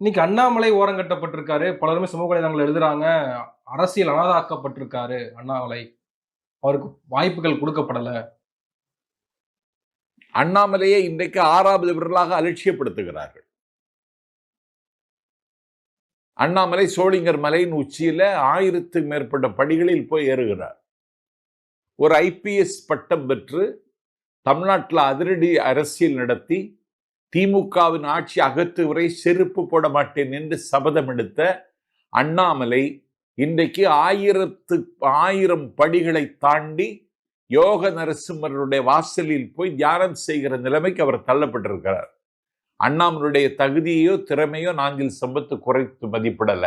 இன்னைக்கு அண்ணாமலை ஓரங்கட்டப்பட்டிருக்காரு. பலருமே சமூக வலைதளங்கள்ல எழுதுறாங்க. அரசியல் அனாதாக்கப்பட்டிருக்காரு அண்ணாமலை. அவருக்கு வாய்ப்புகள் குடுக்கப்படல. அண்ணாமலையை இன்றைக்கு 6வது விரலாக அலட்சியப்படுத்துகிறார்கள். அண்ணாமலை சோளிங்கர் மலையின் உச்சியில 1000க்கும் மேற்பட்ட படிகளில் போய் ஏறுகிறார். ஒரு ஐபிஎஸ் பட்டம் பெற்று தமிழ்நாட்டில் அதிரடி அரசியல் நடத்தி திமுகவின் ஆட்சி அகற்றுவரை செருப்பு போட மாட்டேன் என்று சபதம் எடுத்த அண்ணாமலை இன்றைக்கு 1000 படிகளை தாண்டி யோக நரசிம்மருடைய வாசலில் போய் தியானம் செய்கிற நிலைமைக்கு அவர் தள்ளப்பட்டிருக்கிறார். அண்ணாமலுடைய தகுதியோ திறமையோ நாங்கள் சம்பத்து குறைத்து மதிப்பிடல.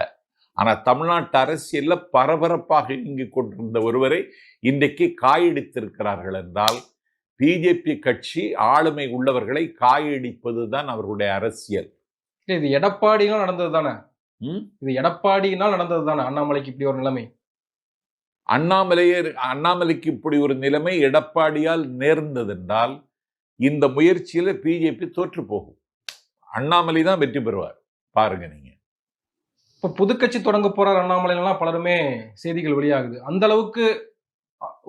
ஆனா தமிழ்நாட்டு அரசியல்ல பரபரப்பாக இயங்கிக் கொண்டிருந்த ஒருவரை இன்றைக்கு காயடித்திருக்கிறார்கள் என்றால் பிஜேபி கட்சி ஆளுமை உள்ளவர்களை காயடிப்பதுதான் அவர்களுடைய அரசியல். இது எடப்பாடினால் நடந்தது தானே? இது எடப்பாடினால் நடந்தது தானே அண்ணாமலைக்கு இப்படி ஒரு நிலைமை? அண்ணாமலைக்கு இப்படி ஒரு நிலைமை எடப்பாடியால் நேர்ந்ததென்றால் இந்த முயற்சியில பிஜேபி தோற்று போகும். அண்ணாமலை தான் வெற்றி பெறுவார். பாருங்க நீங்க. இப்ப புதுக்கட்சி தொடங்க போறார் அண்ணாமலைலாம் பலருமே செய்திகள் வெளியாகுது. அந்த அளவுக்கு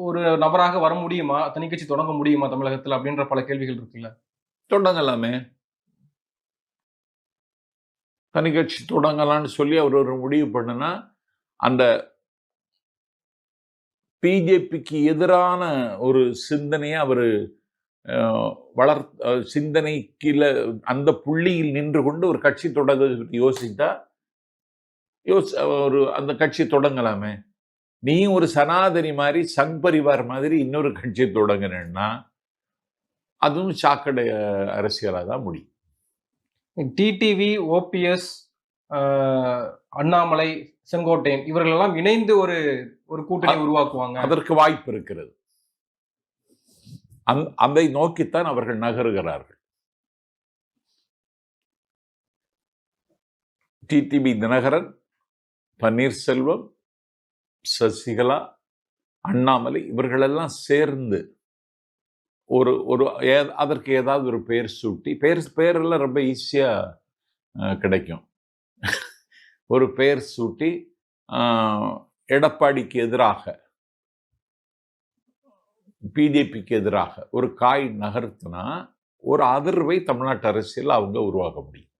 ஒரு நபராக வர முடியுமா? தனி கட்சி தொடங்க முடியுமா தமிழகத்தில் அப்படின்ற பல கேள்விகள் இருக்குல்ல. தொடங்கலாமே, தனி கட்சி தொடங்கலாம்னு சொல்லி அவர் ஒரு முடிவு பண்ணுனா அந்த பிஜேபிக்கு எதிரான ஒரு சிந்தனையை அவர் சிந்தனைக்குள்ள அந்த புள்ளியில் நின்று கொண்டு ஒரு கட்சி தொடங்க யோசித்தா ஒரு அந்த கட்சி தொடங்கலாமே. நீ ஒரு சனாதனி மாதிரி சங் பரிவார் மாதிரி இன்னொரு கட்சியை தொடங்கினா அதுவும் சாக்கடை அரசியலாக தான் முடியும். டிடிவி, ஓபிஎஸ், அண்ணாமலை, செங்கோட்டையன் இவர்கள் எல்லாம் இணைந்து ஒரு கூட்டணி உருவாக்குவாங்க. அதற்கு வாய்ப்பு இருக்கிறது. அதை நோக்கித்தான் அவர்கள் நகருகிறார்கள். டிடிவி தினகரன், பன்னீர்செல்வம், சசிகலா, அண்ணாமலை இவர்களெல்லாம் சேர்ந்து அதற்கு ஏதாவது ஒரு பெயர் சூட்டி, பெயரெல்லாம் ரொம்ப ஈஸியா கிடைக்கும். ஒரு பெயர் சூட்டி எடப்பாடிக்கு எதிராக, பிஜேபிக்கு எதிராக ஒரு காய் நகர்த்தினா ஒரு அதிர்வை தமிழ்நாட்டு அரசியல் அவங்க உருவாக்க முடியும்.